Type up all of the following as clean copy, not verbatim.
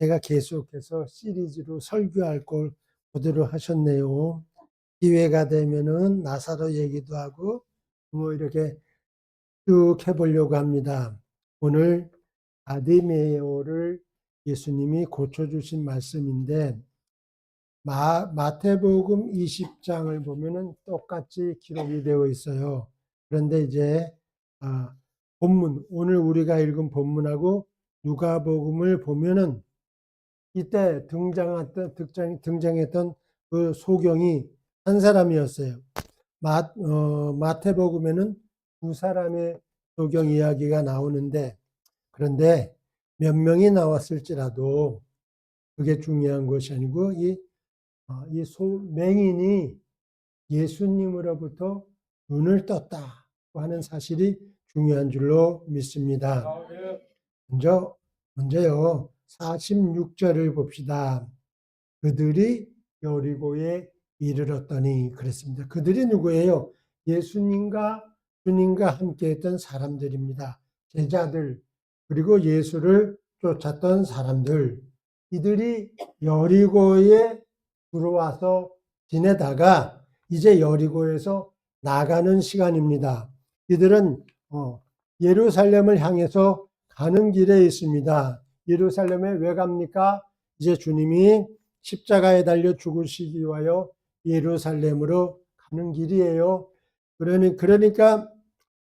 제가 계속해서 시리즈로 설교할 걸 보도록 하셨네요. 기회가 되면은 나사로 얘기도 하고 뭐 이렇게 쭉 해보려고 합니다. 오늘 바디메오를 예수님이 고쳐주신 말씀인데 마태복음 20장을 보면은 똑같이 기록이 되어 있어요. 그런데 이제 본문, 오늘 우리가 읽은 본문하고 누가복음을 보면은 이때 등장했던 그 소경이 한 사람이었어요. 마태복음에는 두 사람의 소경 이야기가 나오는데, 그런데 몇 명이 나왔을지라도 그게 중요한 것이 아니고 이 맹인이 예수님으로부터 눈을 떴다고 하는 사실이 중요한 줄로 믿습니다. 먼저요, 46절을 봅시다. 그들이 여리고에 이르렀더니 그랬습니다. 그들이 누구예요? 예수님과 주님과 함께 했던 사람들입니다. 제자들, 그리고 예수를 쫓았던 사람들. 이들이 여리고에 들어와서 지내다가 이제 여리고에서 나가는 시간입니다. 이들은 예루살렘을 향해서 가는 길에 있습니다. 예루살렘에 왜 갑니까? 이제 주님이 십자가에 달려 죽으시기 위하여 예루살렘으로 가는 길이에요. 그러니까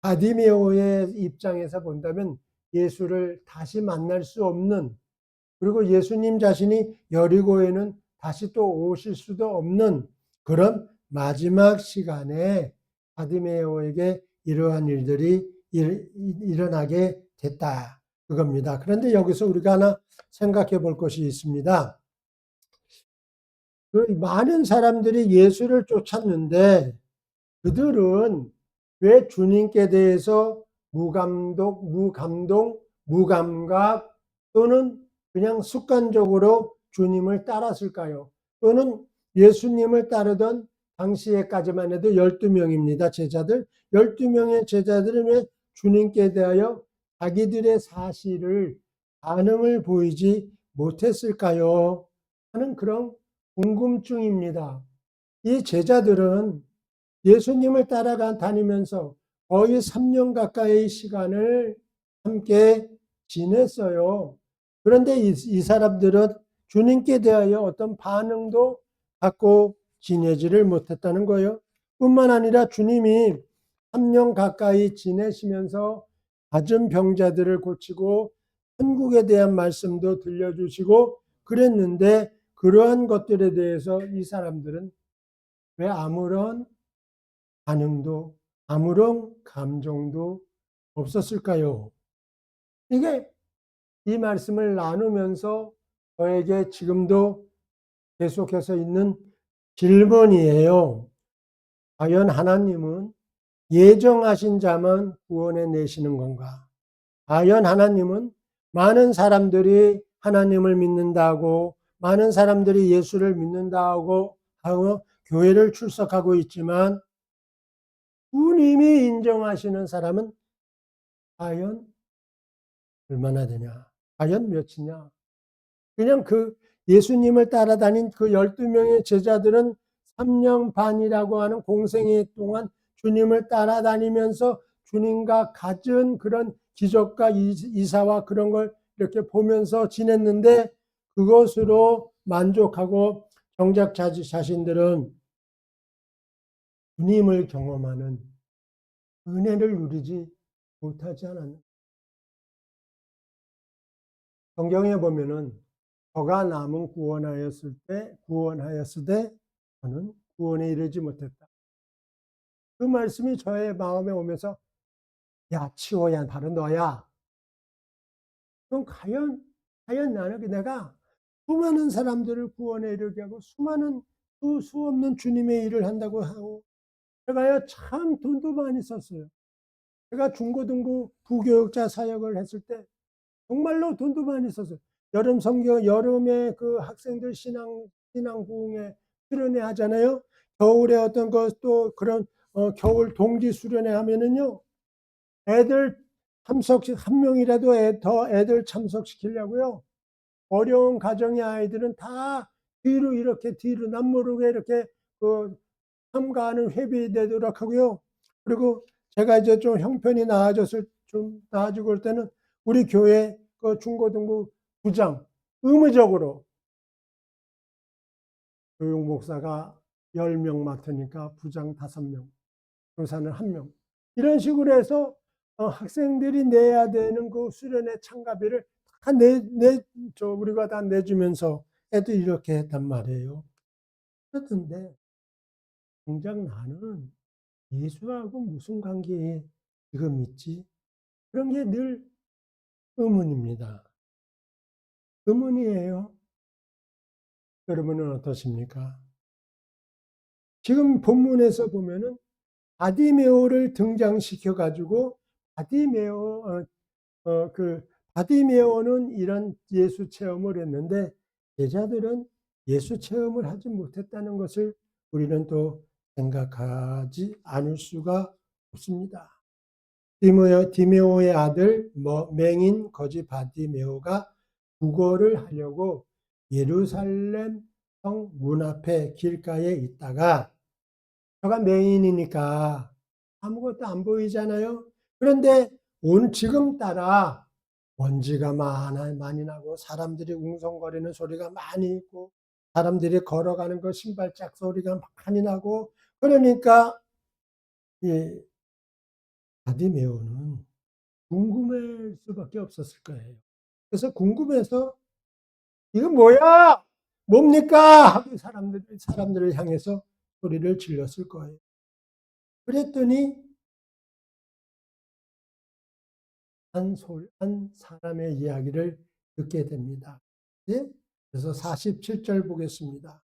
바디메오의 입장에서 본다면 예수를 다시 만날 수 없는, 그리고 예수님 자신이 여리고에는 다시 또 오실 수도 없는 그런 마지막 시간에 바디메오에게 이러한 일들이 일어나게 됐다. 그겁니다. 그런데 여기서 우리가 하나 생각해 볼 것이 있습니다. 그 많은 사람들이 예수를 쫓았는데 그들은 왜 주님께 대해서 무감각 또는 그냥 습관적으로 주님을 따랐을까요? 또는 예수님을 따르던 당시에까지만 해도 12명입니다. 제자들. 12명의 제자들은 왜 주님께 대하여 자기들의 사실을 반응을 보이지 못했을까요? 하는 그런 궁금증입니다. 이 제자들은 예수님을 다니면서 거의 3년 가까이 시간을 함께 지냈어요. 그런데 이 사람들은 주님께 대하여 어떤 반응도 갖고 지내지를 못했다는 거예요. 뿐만 아니라 주님이 3년 가까이 지내시면서 갖은 병자들을 고치고 천국에 대한 말씀도 들려주시고 그랬는데 그러한 것들에 대해서 이 사람들은 왜 아무런 반응도 아무런 감정도 없었을까요? 이게 이 말씀을 나누면서 저에게 지금도 계속해서 있는 질문이에요. 과연 하나님은 예정하신 자만 구원해 내시는 건가? 과연 하나님은 많은 사람들이 하나님을 믿는다고, 많은 사람들이 예수를 믿는다고 하고 교회를 출석하고 있지만 주님이 인정하시는 사람은 과연 얼마나 되냐? 과연 몇이냐? 그냥 그 예수님을 따라다닌 그 12명의 제자들은 3년 반이라고 하는 공생애 동안 주님을 따라다니면서 주님과 갖은 그런 기적과 이사와 그런 걸 이렇게 보면서 지냈는데 그것으로 만족하고 정작 자신들은 주님을 경험하는 은혜를 누리지 못하지 않았나. 성경에 보면은 저가 남은 구원하였을 때 저는 구원에 이르지 못했다. 그 말씀이 저의 마음에 오면서 야 치호야 바로 너야. 그럼 과연 나는 내가 수많은 사람들을 구원에 이르게 하고 수많은 수 없는 주님의 일을 한다고 하고 제가요 참 돈도 많이 썼어요. 제가 중고등부 부교육자 사역을 했을 때 정말로 돈도 많이 썼어요. 여름에 그 학생들 신앙부흥회 수련회 하잖아요. 겨울에 어떤 것도 그런 겨울 동지 수련회 하면은요. 애들 참석식 한 명이라도 애들 참석시키려고요. 어려운 가정의 아이들은 다 뒤로 이렇게 뒤로 남모르게 이렇게 참가하는 회비되도록 하고요. 그리고 제가 이제 좀 형편이 좀 나아지고 올 때는 우리 교회 중고등부 부장 의무적으로 교육 목사가 10명 맡으니까 부장 5명, 교사는 1명. 이런 식으로 해서 학생들이 내야 되는 그 수련회 참가비를 다 우리가 다 내주면서 애도 이렇게 했단 말이에요. 그랬는데 정작 나는 예수하고 무슨 관계에 지금 있지? 그런 게 늘 의문입니다. 의문이에요. 여러분은 어떠십니까? 지금 본문에서 보면은 바디메오를 등장시켜 가지고 바디메오는 이런 예수 체험을 했는데 제자들은 예수 체험을 하지 못했다는 것을 우리는 또 생각하지 않을 수가 없습니다. 디메오의 아들 맹인 거지 바디메오가 구걸을 하려고 예루살렘 성 문 앞에 길가에 있다가 저가 맹인이니까 아무것도 안 보이잖아요. 그런데 지금 따라 먼지가 많이 나고 사람들이 웅성거리는 소리가 많이 있고 사람들이 걸어가는 거 신발짝 소리가 많이 나고 그러니까 이 바디메오는 궁금할 수밖에 없었을 거예요. 그래서 궁금해서 이거 뭐야? 뭡니까? 하고 사람들을 향해서 소리를 질렀을 거예요. 그랬더니 한 사람의 이야기를 듣게 됩니다. 네? 그래서 47절 보겠습니다.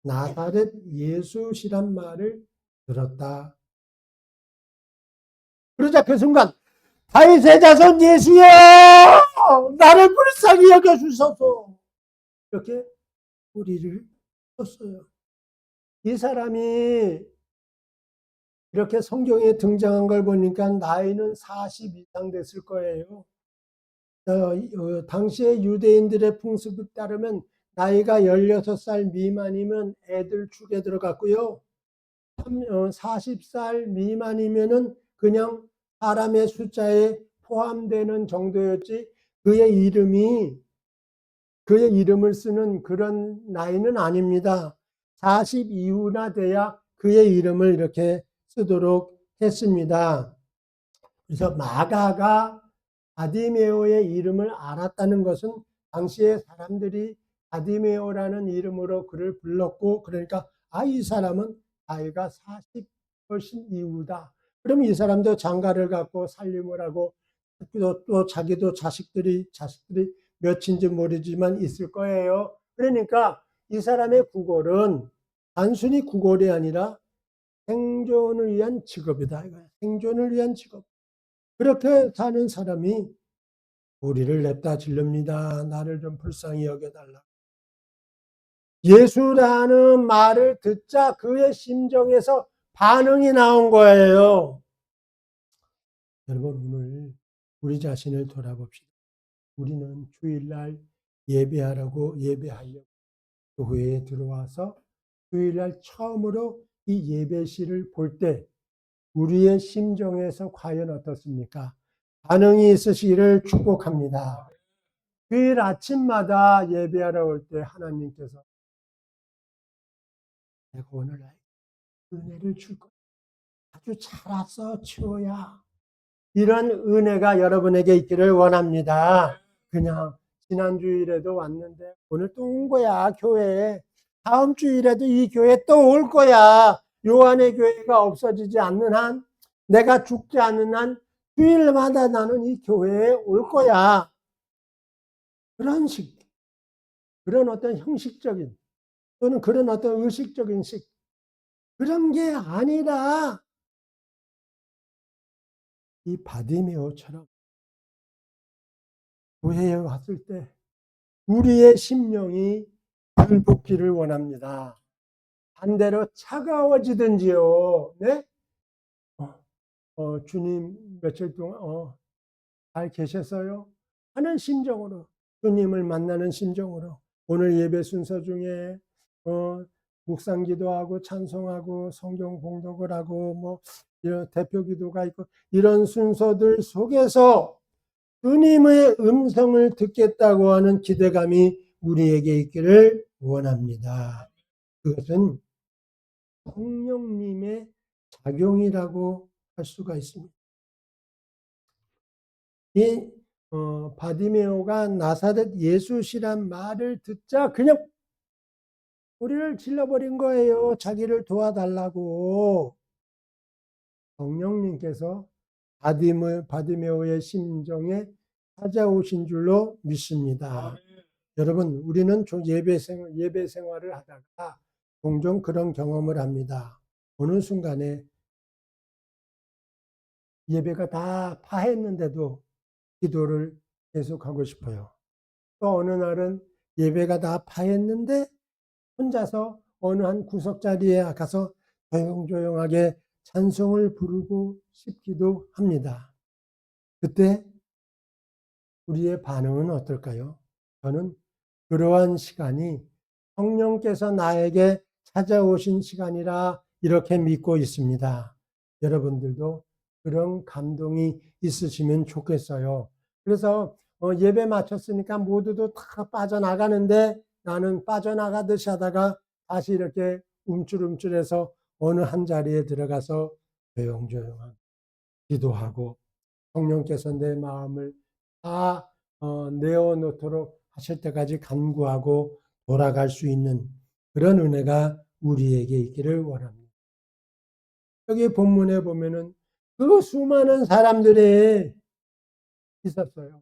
나사렛 예수시란 말을 들었다. 그러자 그 순간 다윗의 자손 예수여 나를 불쌍히 여겨주소서 이렇게 소리를 쳤어요. 이 사람이 이렇게 성경에 등장한 걸 보니까 나이는 40 이상 됐을 거예요. 당시의 유대인들의 풍습에 따르면 나이가 16살 미만이면 애들 축에 들어갔고요. 40살 미만이면은 그냥 사람의 숫자에 포함되는 정도였지 그의 이름을 쓰는 그런 나이는 아닙니다. 40 이후나 돼야 그의 이름을 이렇게 쓰도록 했습니다. 그래서 마가가 바디메오의 이름을 알았다는 것은 당시에 사람들이 바디메오라는 이름으로 그를 불렀고 그러니까 이 사람은 나이가 40 훨씬 이후다. 그러면 이 사람도 장가를 갖고 살림을 하고 또 자기도 자식들이 몇인지 모르지만 있을 거예요. 그러니까 이 사람의 구걸은 단순히 구걸이 아니라 생존을 위한 직업이다. 생존을 위한 직업. 그렇게 사는 사람이 소리를 냈다 질릅니다. 나를 좀 불쌍히 여겨달라. 예수라는 말을 듣자 그의 심정에서 반응이 나온 거예요. 여러분 오늘 우리 자신을 돌아봅시다. 우리는 주일날 예배하려고 교회에 들어와서 주일날 처음으로 이 예배실을 볼 때 우리의 심정에서 과연 어떻습니까? 반응이 있으시기를 축복합니다. 주일 아침마다 예배하러 올 때 하나님께서 내가 오늘 은혜를 줄 거야. 아주 잘 왔어, 치호야. 이런 은혜가 여러분에게 있기를 원합니다. 그냥 지난 주일에도 왔는데 오늘 또 온 거야, 교회에. 다음 주일에도 이 교회에 또 올 거야. 요한의 교회가 없어지지 않는 한, 내가 죽지 않는 한 주일마다 나는 이 교회에 올 거야. 그런 어떤 형식적인 또는 그런 어떤 의식적인 그런 게 아니라 이 바디메오처럼 교회에 왔을 때 우리의 심령이 불붙기를 원합니다. 반대로 차가워지든지요. 네? 주님 며칠 동안 잘 계셨어요? 하는 심정으로 주님을 만나는 심정으로 오늘 예배 순서 중에 묵상 기도하고 찬송하고 성경 봉독을 하고 뭐 이런 대표 기도가 있고 이런 순서들 속에서 주님의 음성을 듣겠다고 하는 기대감이 우리에게 있기를 원합니다. 그것은 성령님의 작용이라고 할 수가 있습니다. 이 바디메오가 나사렛 예수시란 말을 듣자 그냥 소리를 질러버린 거예요. 자기를 도와달라고. 성령님께서 바디메오의 심정에 찾아오신 줄로 믿습니다. 여러분, 우리는 예배 생활을 하다가 종종 그런 경험을 합니다. 어느 순간에 예배가 다 파했는데도 기도를 계속하고 싶어요. 또 어느 날은 예배가 다 파했는데 혼자서 어느 한 구석 자리에 가서 조용조용하게 찬송을 부르고 싶기도 합니다. 그때 우리의 반응은 어떨까요? 저는 그러한 시간이 성령께서 나에게 찾아오신 시간이라 이렇게 믿고 있습니다. 여러분들도 그런 감동이 있으시면 좋겠어요. 그래서 예배 마쳤으니까 모두도 다 빠져나가는데 나는 빠져나가듯이 하다가 다시 이렇게 움찔움찔해서 어느 한 자리에 들어가서 조용조용하게 기도하고 성령께서 내 마음을 다 내어놓도록 하실 때까지 간구하고 돌아갈 수 있는 그런 은혜가 우리에게 있기를 원합니다. 여기 본문에 보면은 그 수많은 사람들이 있었어요.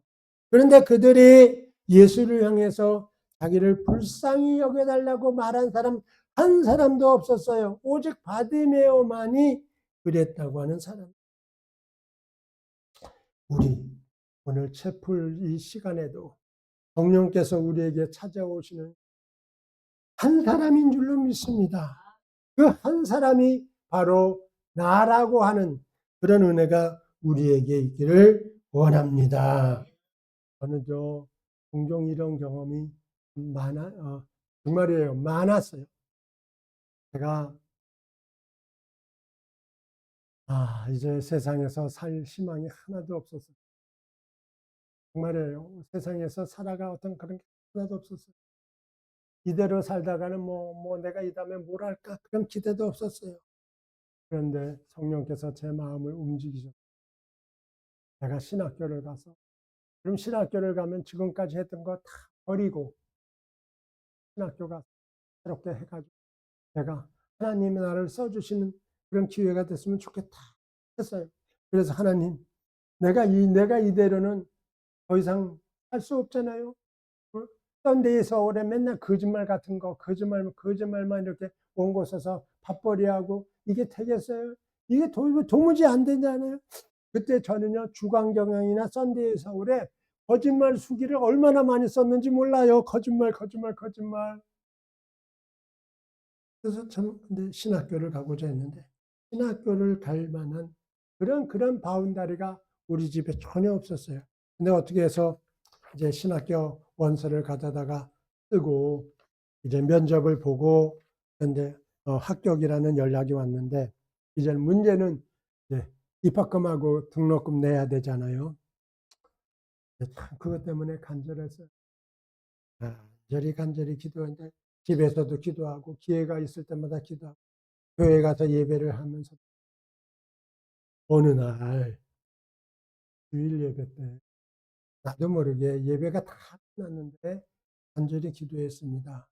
그런데 그들이 예수를 향해서 자기를 불쌍히 여겨달라고 말한 사람 한 사람도 없었어요. 오직 바디메오만이 그랬다고 하는 사람. 우리 오늘 채플 이 시간에도 성령께서 우리에게 찾아오시는 한 사람인 줄로 믿습니다. 그 한 사람이 바로 나라고 하는 그런 은혜가 우리에게 있기를 원합니다. 저는 종종 이런 경험이 정말이에요. 많았어요. 제가 이제 세상에서 살 희망이 하나도 없었어요. 정말이에요. 세상에서 살아가 어떤 그런 게 하나도 없었어요. 이대로 살다가는 내가 이 다음에 뭘 할까 그런 기대도 없었어요. 그런데 성령께서 제 마음을 움직이셨어요. 내가 신학교를 가서 그럼 신학교를 가면 지금까지 했던 거 다 버리고 신학교 가서 새롭게 해가지고 내가 하나님이 나를 써주시는 그런 기회가 됐으면 좋겠다 했어요. 그래서 하나님, 내가 이대로는 더 이상 할 수 없잖아요. 썬데이 서울에 맨날 거짓말 같은 거, 거짓말만 이렇게 온 곳에서 밥벌이하고 이게 되겠어요? 이게 도무지 안 되잖아요. 그때 저는요, 주간경향이나 썬데이 서울에 거짓말 수기를 얼마나 많이 썼는지 몰라요. 거짓말. 그래서 저는 근데 신학교를 가고자 했는데, 신학교를 갈 만한 그런 바운다리가 우리 집에 전혀 없었어요. 근데 어떻게 해서 이제 신학교 원서를 가져다가 쓰고 이제 면접을 보고 근데 합격이라는 연락이 왔는데 이제 문제는 이제 입학금하고 등록금 내야 되잖아요. 참 그것 때문에 간절했어요. 간절히 기도했는데 집에서도 기도하고 기회가 있을 때마다 기도하고 교회 가서 예배를 하면서 어느 날 주일 예배 때 나도 모르게 예배가 다 끝났는데 간절히 기도했습니다.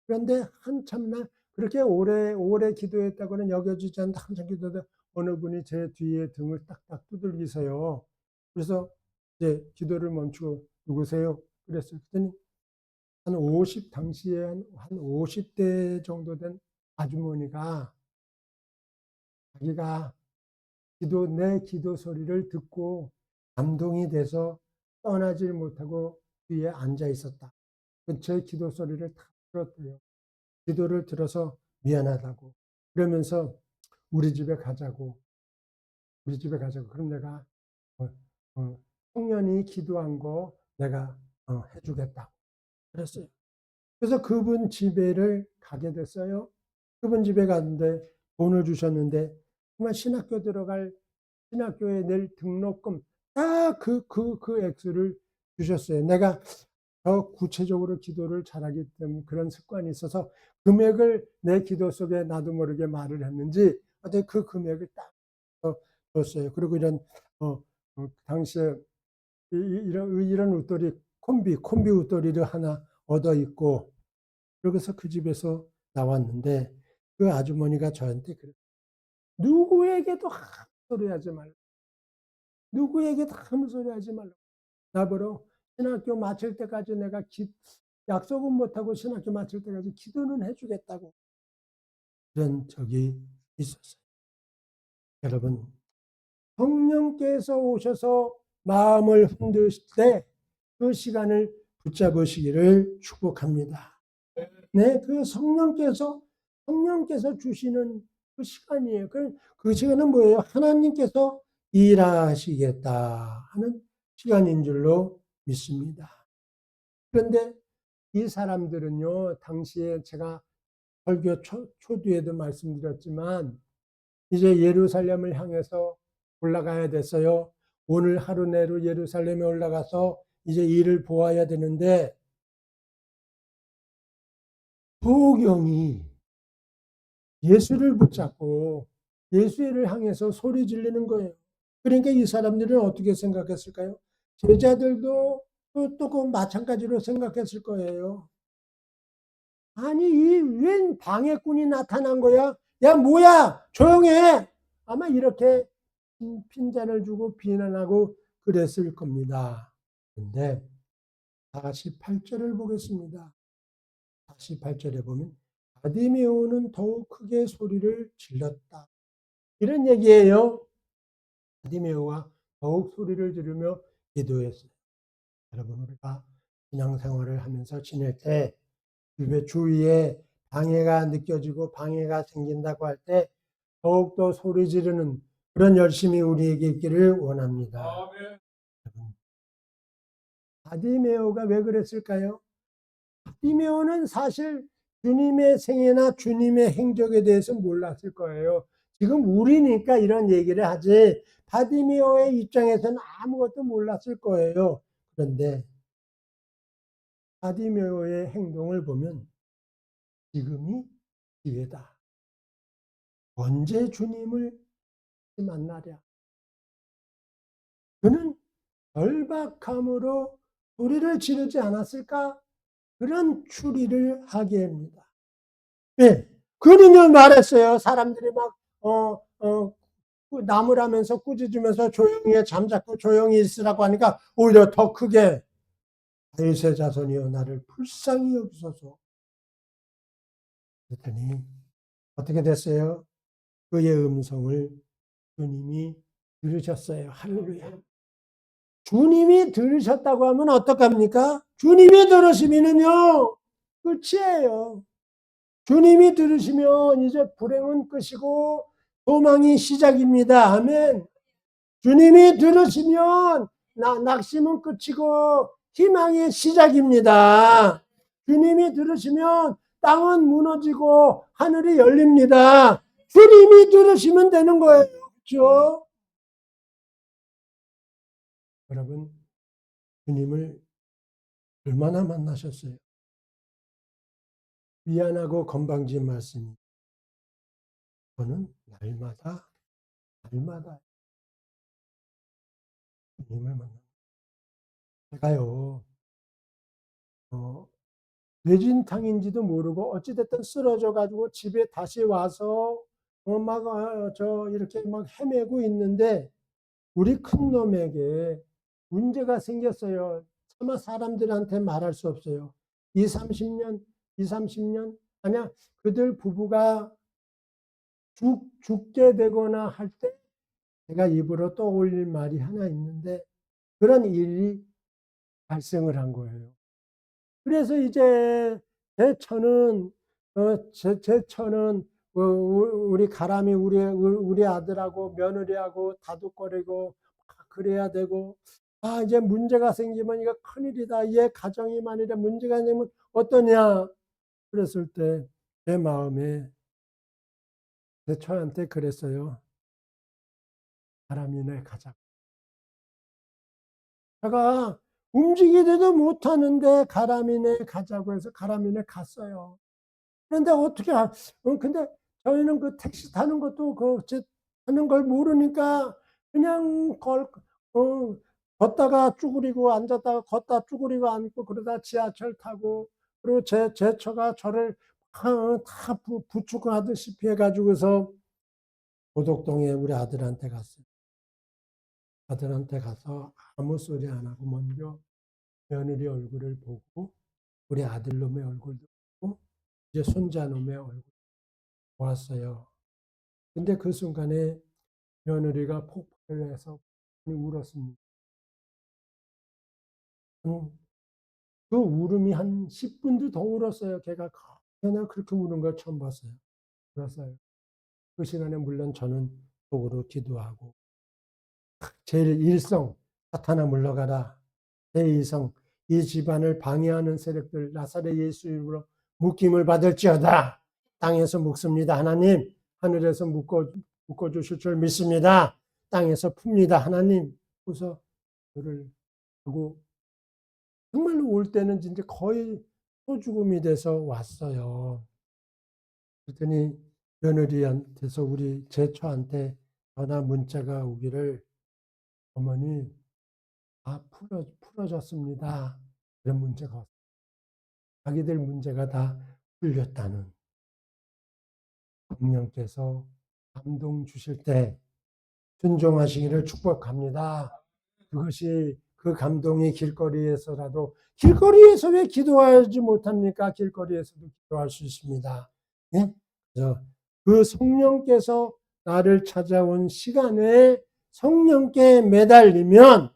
그런데 한참날 그렇게 오래 기도했다고는 여겨지지 않는데 한참 기도하다 어느 분이 제 뒤에 등을 딱딱 두들기세요. 그래서 이제 기도를 멈추고 누구세요? 그랬어요. 그랬더니 당시에 한 50대 정도 된 아주머니가 자기가 내 기도 소리를 듣고 감동이 돼서 떠나질 못하고 뒤에 앉아 있었다. 제 기도 소리를 다 들었대요. 기도를 들어서 미안하다고. 그러면서 우리 집에 가자고. 그럼 내가 청년이 기도한 거 내가 해주겠다 그랬어요. 그래서 그분 집에를 가게 됐어요. 그분 집에 갔는데 돈을 주셨는데 정말 신학교 들어갈 신학교에 낼 등록금 딱 그 액수를 주셨어요. 내가 더 구체적으로 기도를 잘하기 때문에 그런 습관이 있어서 금액을 내 기도 속에 나도 모르게 말을 했는지 어떻게 그 금액을 딱 줬어요. 그리고 이런 당시에 이런 웃돌이 콤비 웃돌이를 하나 얻어 입고 그래서 그 집에서 나왔는데 그 아주머니가 저한테 그래. 누구에게도 아무 소리 하지 말라. 누구에게도 아무 소리 하지 말라. 나보러 신학교 마칠 때까지 내가 약속은 못하고 신학교 마칠 때까지 기도는 해주겠다고 그런 적이 있었어요. 여러분, 성령께서 오셔서 마음을 흔드실 때 그 시간을 붙잡으시기를 축복합니다. 네, 그 성령께서 주시는 그 시간이에요. 그 시간은 뭐예요? 하나님께서 일하시겠다 하는 시간인 줄로 믿습니다. 그런데 이 사람들은요, 당시에 제가 설교 초두에도 말씀드렸지만, 이제 예루살렘을 향해서 올라가야 됐어요. 오늘 하루 내로 예루살렘에 올라가서 이제 일을 보아야 되는데, 도경이 예수를 붙잡고 예수를 향해서 소리 지르는 거예요. 그러니까 이 사람들은 어떻게 생각했을까요? 제자들도 또 그 마찬가지로 생각했을 거예요. 아니, 이 웬 방해꾼이 나타난 거야? 야, 뭐야? 조용해! 아마 이렇게 핀잔을 주고 비난하고 그랬을 겁니다. 근데 48절을 보겠습니다. 48절에 보면 바디메오는 더욱 크게 소리를 질렀다. 이런 얘기예요. 바디메오가 더욱 소리를 지르며 기도했어요. 여러분, 우리가 신앙생활을 하면서 지낼 때 주위에 방해가 느껴지고 방해가 생긴다고 할 때 더욱더 소리 지르는 그런 열심이 우리에게 있기를 원합니다. 바디메오가 왜 그랬을까요? 바디메오는 사실 주님의 생애나 주님의 행적에 대해서 몰랐을 거예요. 지금 우리니까 이런 얘기를 하지 바디메오의 입장에서는 아무것도 몰랐을 거예요. 그런데 바디메오의 행동을 보면 지금이 기회다. 언제 주님을 만나랴. 그는 절박함으로 소리를 지르지 않았을까? 그런 추리를 하게 합니다. 네. 그는요 말했어요. 사람들이 막 나무라면서 꾸짖으면서 조용히 잠자코 조용히 있으라고 하니까 오히려 더 크게 다윗의 자손이여 나를 불쌍히 여기소서. 그랬더니 어떻게 됐어요? 그의 음성을 주님이 들으셨어요. 할렐루야. 주님이 들으셨다고 하면 어떡합니까? 주님이 들으시면요 끝이에요. 주님이 들으시면 이제 불행은 끝이고 소망이 시작입니다. 아멘. 주님이 들으시면 낙심은 끝이고 희망의 시작입니다. 주님이 들으시면 땅은 무너지고 하늘이 열립니다. 주님이 들으시면 되는 거예요. 그렇죠? 여러분, 주님을 얼마나 만나셨어요? 미안하고 건방진 말씀이 저는 날마다 주님을 만납니다. 제가요 뇌진탕인지도 모르고 어찌됐든 쓰러져 가지고 집에 다시 와서 이렇게 막 헤매고 있는데 우리 큰 놈에게 문제가 생겼어요. 차마 사람들한테 말할 수 없어요. 30년 아니야 그들 부부가 죽게 되거나 할 때 제가 입으로 떠올릴 말이 하나 있는데 그런 일이 발생을 한 거예요. 그래서 이제 제 처는 우리 가람이 우리 아들하고 며느리하고 다독거리고 그래야 되고 아, 이제 문제가 생기면 이거 큰일이다. 얘 가정이 만일에 문제가 되면 어떠냐. 그랬을 때 내 마음에 제 처한테 그랬어요. 가람이네 가자. 제가 움직이지도 못하는데 가람이네 가자고 해서 가람이네 갔어요. 그런데 어떻게 근데 저희는 그 택시 타는 것도 하는 걸 모르니까 그냥 걷다가 쭈그리고 앉았다가 걷다 쭈그리고 앉고 그러다 지하철 타고 그리고 제 처가 저를 다 부축하듯이 해가지고서 고덕동에 우리 아들한테 갔어요. 아들한테 가서 아무 소리 안 하고 먼저 며느리 얼굴을 보고 우리 아들놈의 얼굴도 보고 이제 손자놈의 얼굴 보았어요. 근데 그 순간에 며느리가 폭발을 해서 울었습니다. 그 울음이 한 10분도 더 울었어요. 걔가 내가 그렇게 우는 걸 처음 봤어요. 울었어요. 그 시간에 물론 저는 속으로 기도하고 제1성 사탄아 물러가라. 제2성 이 집안을 방해하는 세력들 나사렛 예수 이름으로 묶임을 받을지어다. 땅에서 묶습니다. 하나님 하늘에서 묶어주실 줄 믿습니다. 땅에서 풉니다. 하나님. 그래서 그를 하고 정말로 올 때는 진짜 거의 소죽음이 돼서 왔어요. 그랬더니 며느리한테서 우리 제처한테 전화 문자가 오기를 어머니 다 풀어졌습니다. 이런 문제가 왔어요. 자기들 문제가 다 풀렸다는 성령께서 감동 주실 때 순종하시기를 축복합니다. 그것이 그 감동이 길거리에서 왜 기도하지 못합니까? 길거리에서도 기도할 수 있습니다. 예? 그래서 그 성령께서 나를 찾아온 시간에 성령께 매달리면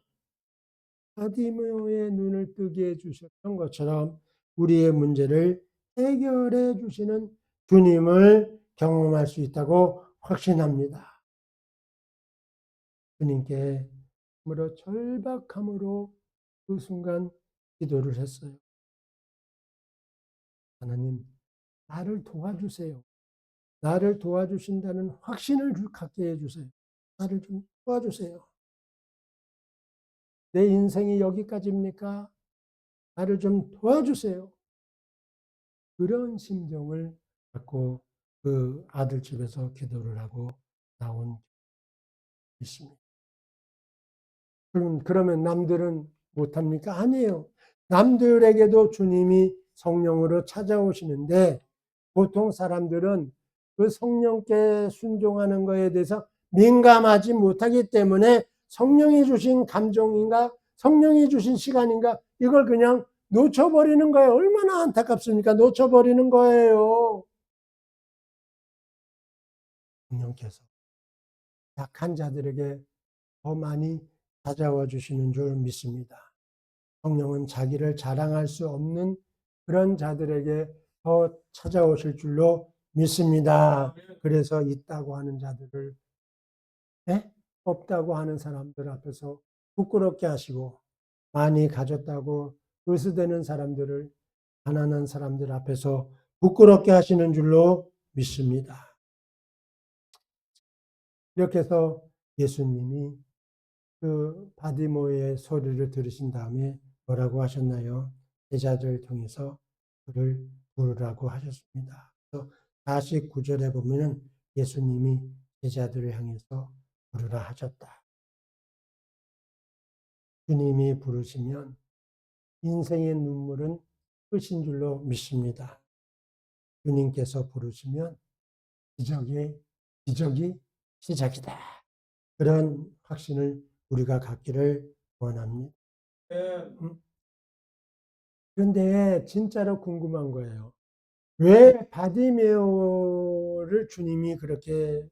바디메오의 눈을 뜨게 해주셨던 것처럼 우리의 문제를 해결해 주시는 주님을 경험할 수 있다고 확신합니다. 주님께 절박함으로 그 순간 기도를 했어요. 하나님, 나를 도와주세요. 나를 도와주신다는 확신을 갖게 해주세요. 나를 좀 도와주세요. 내 인생이 여기까지입니까? 나를 좀 도와주세요. 그런 심정을 갖고 그 아들 집에서 기도를 하고 나온 있습니다. 그러면 남들은 못합니까? 아니에요. 남들에게도 주님이 성령으로 찾아오시는데 보통 사람들은 그 성령께 순종하는 것에 대해서 민감하지 못하기 때문에 성령이 주신 감정인가 성령이 주신 시간인가 이걸 그냥 놓쳐버리는 거예요. 얼마나 안타깝습니까? 놓쳐버리는 거예요. 성령께서 약한 자들에게 더 많이 찾아와 주시는 줄 믿습니다. 성령은 자기를 자랑할 수 없는 그런 자들에게 더 찾아오실 줄로 믿습니다. 그래서 있다고 하는 자들을 없다고 하는 사람들 앞에서 부끄럽게 하시고 많이 가졌다고 으스대는 사람들을 가난한 사람들 앞에서 부끄럽게 하시는 줄로 믿습니다. 이렇게 해서 예수님이 그 바디모의 소리를 들으신 다음에 뭐라고 하셨나요? 제자들을 통해서 그를 부르라고 하셨습니다. 그래서 49절에 보면은 예수님이 제자들을 향해서 부르라 하셨다. 주님이 부르시면 인생의 눈물은 끝인 줄로 믿습니다. 주님께서 부르시면 기적이 시작이다. 그런 확신을 우리가 갖기를 원합니다. 그런데 진짜로 궁금한 거예요. 왜 바디메오를 주님이 그렇게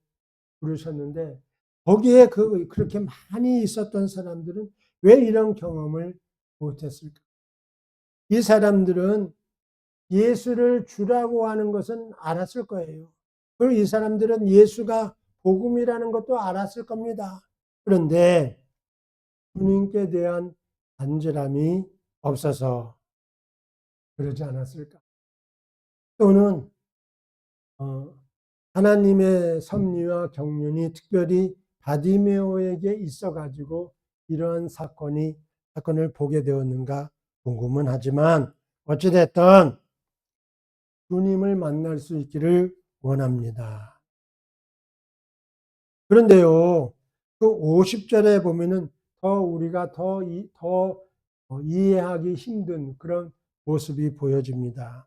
부르셨는데 거기에 그렇게 많이 있었던 사람들은 왜 이런 경험을 못했을까? 이 사람들은 예수를 주라고 하는 것은 알았을 거예요. 그리고 이 사람들은 예수가 복음이라는 것도 알았을 겁니다. 그런데 주님께 대한 간절함이 없어서 그러지 않았을까? 또는 하나님의 섭리와 경륜이 특별히 바디메오에게 있어가지고 이러한 사건을 보게 되었는가 궁금은 하지만 어찌됐든 주님을 만날 수 있기를 원합니다. 그런데요, 그 50절에 보면은 우리가 더 이해하기 힘든 그런 모습이 보여집니다.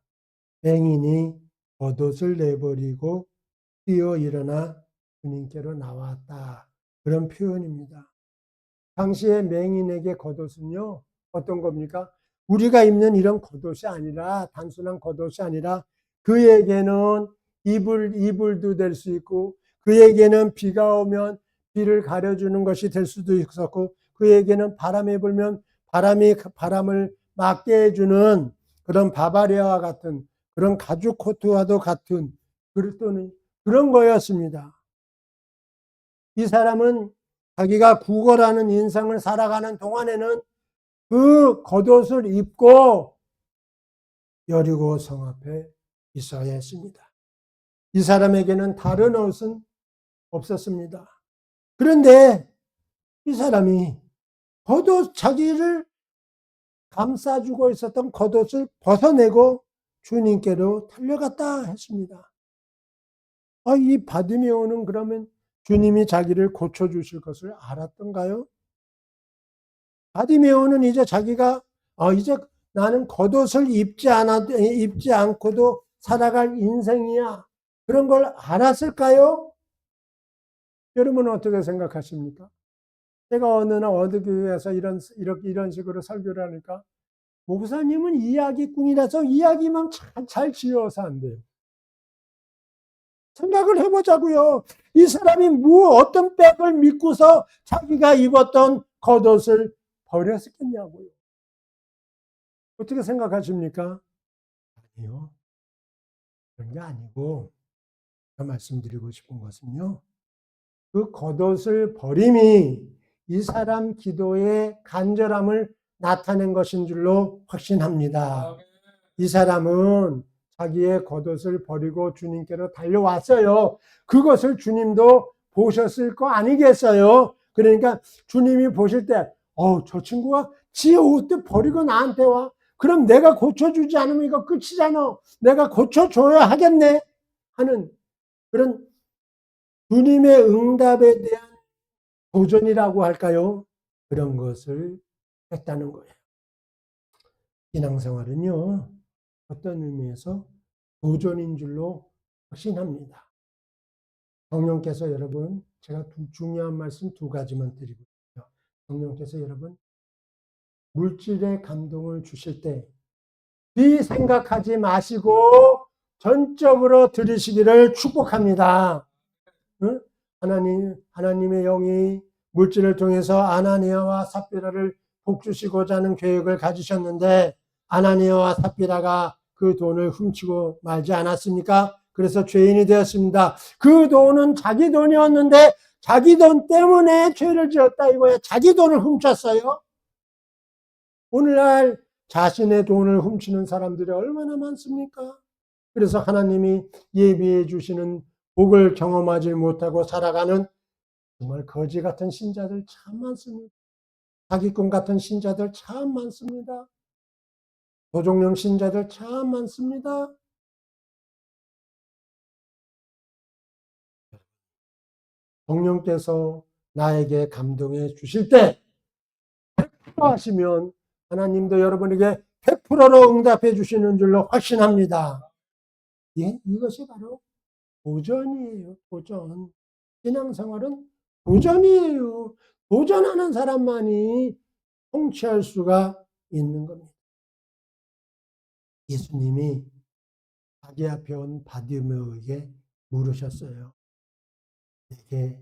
맹인이 겉옷을 내버리고 뛰어 일어나 주님께로 나왔다. 그런 표현입니다. 당시에 맹인에게 겉옷은요, 어떤 겁니까? 우리가 입는 이런 겉옷이 아니라, 단순한 겉옷이 아니라, 그에게는 이불도 될 수 있고, 그에게는 비가 오면 비를 가려주는 것이 될 수도 있었고, 그에게는 바람이 불면 바람을 막게 해주는 그런 바바리아와 같은 그런 가죽 코트와도 같은 그런 거였습니다. 이 사람은 자기가 구걸하는 인생을 살아가는 동안에는 그 겉옷을 입고 여리고 성 앞에 있어야 했습니다. 이 사람에게는 다른 옷은 없었습니다. 그런데 이 사람이 자기를 감싸주고 있었던 겉옷을 벗어내고 주님께로 달려갔다 했습니다. 이 바디메오는 그러면 주님이 자기를 고쳐주실 것을 알았던가요? 바디메오는 이제 자기가 이제 나는 겉옷을 입지 않고도 살아갈 인생이야. 그런 걸 알았을까요? 여러분은 어떻게 생각하십니까? 제가 어느 날 어느 교회에서 이런 식으로 설교를 하니까 목사님은 이야기꾼이라서 이야기만 잘 지어서 안 돼요. 생각을 해보자고요. 이 사람이 어떤 백을 믿고서 자기가 입었던 겉옷을 버렸겠냐고요. 어떻게 생각하십니까? 아니요. 그런 게 아니고, 제가 말씀드리고 싶은 것은요. 그 겉옷을 버림이 이 사람 기도의 간절함을 나타낸 것인 줄로 확신합니다. 이 사람은 자기의 겉옷을 버리고 주님께로 달려왔어요. 그것을 주님도 보셨을 거 아니겠어요? 그러니까 주님이 보실 때, 저 친구가 지 옷도 버리고 나한테 와. 그럼 내가 고쳐주지 않으면 이거 끝이잖아. 내가 고쳐줘야 하겠네. 하는 그런 주님의 응답에 대한 도전이라고 할까요? 그런 것을 했다는 거예요. 신앙생활은요, 어떤 의미에서 도전인 줄로 확신합니다. 성령께서 여러분, 제가 중요한 말씀 2가지만 드리고 있어요. 성령께서 여러분, 물질의 감동을 주실 때 생각하지 마시고 전적으로 들으시기를 축복합니다. 응? 하나님의 영이 물질을 통해서 아나니아와 삽비라를 복주시고자 하는 계획을 가지셨는데 아나니아와 삽비라가 그 돈을 훔치고 말지 않았습니까? 그래서 죄인이 되었습니다. 그 돈은 자기 돈이었는데 자기 돈 때문에 죄를 지었다 이거예요. 자기 돈을 훔쳤어요. 오늘날 자신의 돈을 훔치는 사람들이 얼마나 많습니까? 그래서 하나님이 예비해 주시는 복을 경험하지 못하고 살아가는 정말 거지 같은 신자들 참 많습니다. 사기꾼 같은 신자들 참 많습니다. 도적령 신자들 참 많습니다. 성령께서 나에게 감동해 주실 때 100% 하시면 하나님도 여러분에게 100%로 응답해 주시는 줄로 확신합니다. 예? 이것이 바로 도전이에요. 도전. 신앙생활은 도전이에요. 도전하는 사람만이 통치할 수가 있는 겁니다. 예수님이 자기 앞에 온 바디메오에게 물으셨어요. 내게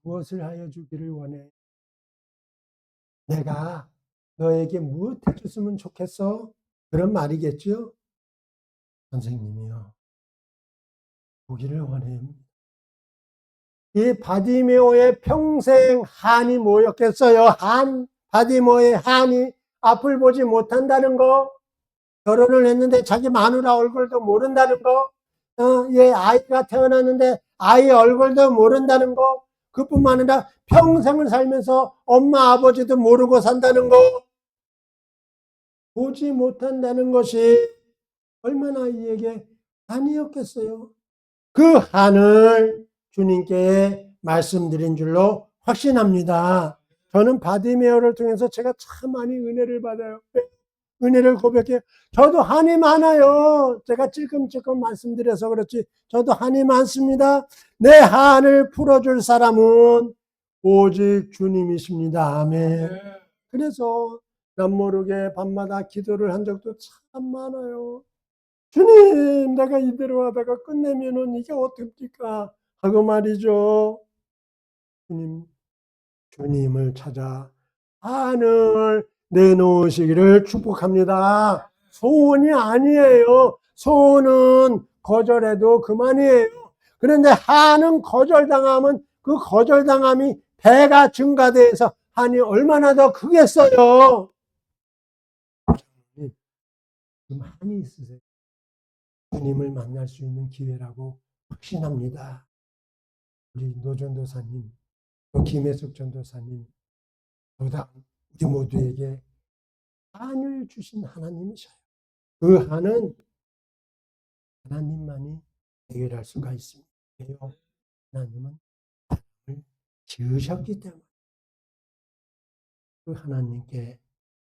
무엇을 하여 주기를 원해? 내가 너에게 무엇 해줬으면 좋겠어? 그런 말이겠죠? 선생님이요. 보기를 원해요. 이 바디메오의 평생 한이 뭐였겠어요? 바디메오의 한이 앞을 보지 못한다는 거, 결혼을 했는데 자기 마누라 얼굴도 모른다는 거, 얘 아이가 태어났는데 아이 얼굴도 모른다는 거, 그뿐만 아니라 평생을 살면서 엄마 아버지도 모르고 산다는 거, 보지 못한다는 것이 얼마나 이에게 한이었겠어요. 그 한을 주님께 말씀드린 줄로 확신합니다. 저는 바디메어를 통해서 제가 참 많이 은혜를 받아요. 은혜를 고백해요. 저도 한이 많아요. 제가 찔끔찔끔 말씀드려서 그렇지 저도 한이 많습니다. 내 한을 풀어줄 사람은 오직 주님이십니다. 아멘. 그래서 남모르게 밤마다 기도를 한 적도 참 많아요. 주님, 내가 이대로 하다가 끝내면은 이게 어떡합니까? 하고 말이죠. 주님을 찾아 한을 내놓으시기를 축복합니다. 소원이 아니에요. 소원은 거절해도 그만이에요. 그런데 한은 거절당하면 그 거절당함이 배가 증가돼서 한이 얼마나 더 크겠어요. 지금 한이 있으세요. 주님을 만날 수 있는 기회라고 확신합니다. 우리 노전도사님, 또 김혜숙 전도사님, 보다 우리 모두에게 한을 주신 하나님이셔요. 그 한은 하나님만이 해결할 수가 있습니다. 하나님은 사람을 지으셨기 때문에 그 하나님께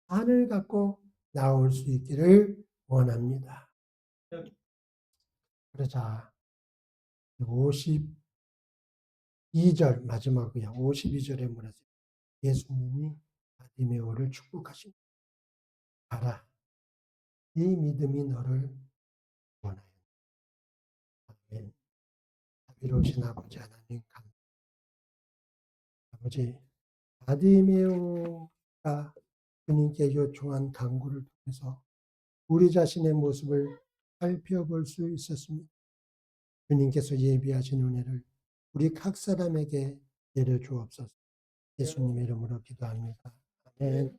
한을 갖고 나올 수 있기를 원합니다. 그러자 52절 마지막이야. 52절에 뭐라죠? 예수님이 바디메오를 축복하십니다. 가라. 이 믿음이 너를 원하여. 아멘. 자비로우신 아버지 하나님 감사합니다. 아버지, 바디메오가 주님께 요청한 간구를 통해서 우리 자신의 모습을 살펴볼 수 있었습니다. 주님께서 예비하신 은혜를 우리 각 사람에게 내려주옵소서. 예수님의 이름으로 기도합니다. 아멘.